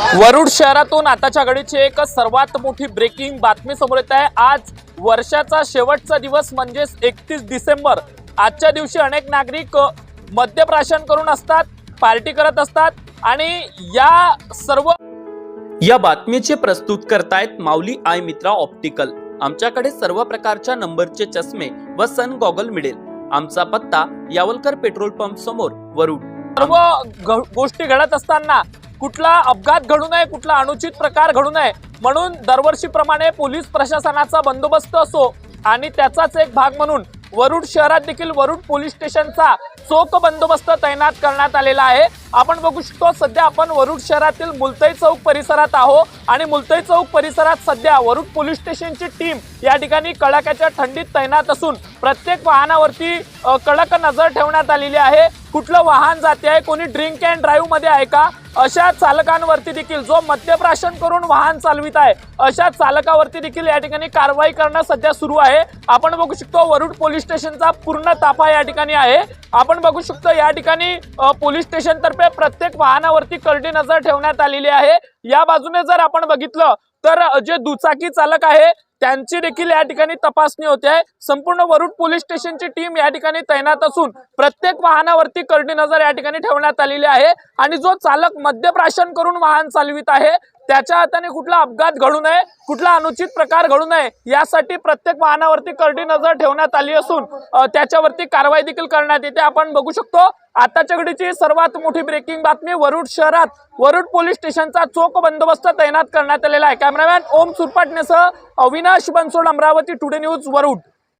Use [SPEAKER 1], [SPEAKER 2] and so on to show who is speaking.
[SPEAKER 1] वरुड शहरातून आताच्या घडीची एक सर्वात मोठी ब्रेकिंग बातमी समोर येत आहे। आज वर्षाचा शेवटचा दिवस म्हणजे 31 डिसेंबर। आजच्या दिवशी अनेक नागरिक मद्यप्राशन करून असतात, पार्टी करत असतात आणि या बातमीचे प्रस्तुत करतायत माऊली आय मित्रा ऑप्टिकल। आमच्याकडे सर्व प्रकारच्या नंबरचे चष्मे व सन गॉगल मिळेल। आमचा पत्ता यावलकर पेट्रोल पंप समोर वरुड। सर्व गोष्टी घडत असताना कुठला अपघात घडू नये, कुठला अनुचित प्रकार घडू नये म्हणून दरवर्षीप्रमाणे पोलीस प्रशासनाचा बंदोबस्त असो आणि त्याचाच एक भाग म्हणून वरुड शहरात देखील वरुड पोलीस स्टेशनचा चोख बंदोबस्त तैनात करण्यात आलेला आहे। आपण बघू शकतो सध्या आपण वरुड शहरातील मुलताई चौक परिसरात आहोत आणि मुलताई चौक परिसरात सध्या वरुड पोलीस स्टेशनची टीम या ठिकाणी कडाक्याच्या थंडीत तैनात असून प्रत्येक वाहनावरती कडक नजर ठेवण्यात आलेली आहे। कुठलं वाहन जाते आहे, कोणी ड्रिंक अँड ड्राईव्ह मध्ये आहे का, अशा चालकांवरती देखील जो मद्यप्राशन करून वाहन चालवित आहे अशा चालकावरती देखील या ठिकाणी कारवाई करणं सध्या सुरू आहे। आपण बघू शकतो वरुड पोलीस स्टेशनचा पूर्ण ताफा या ठिकाणी आहे। आपण बघू शकतो या ठिकाणी पोलीस स्टेशन तर्फे प्रत्येक वाहनावरती करडी नजर ठेवण्यात आलेली आहे। या बाजूने जर आपण बघितलं तर जे दुचाकी चालक आहे त्यांची देखील या ठिकाणी तपासणी होते आहे। संपूर्ण वरुड पोलीस स्टेशनची टीम या ठिकाणी तैनात असून प्रत्येक वाहनावरती करडी नजर या ठिकाणी ठेवण्यात आलेली आहे आणि जो चालक मद्यप्राशन करून वाहन चालवित आहे त्याच्या हाताने कुठला अपघात घडू नये, कुठला अनुचित प्रकार घडू नये यासाठी प्रत्येक वाहनावरती करडी नजर ठेवण्यात आली असून त्याच्यावरती कारवाई देखील करण्यात येते। आपण बघू शकतो आताच्या घडीची सर्वात मोठी ब्रेकिंग बातमी, वरुड शहरात वरुड पोलीस स्टेशनचा चोख बंदोबस्त तैनात करण्यात आलेला आहे। कॅमेरामॅन ओम सुरपाटनेसह अविनाश बनसोड, अमरावती टुडे न्यूज, वरुड।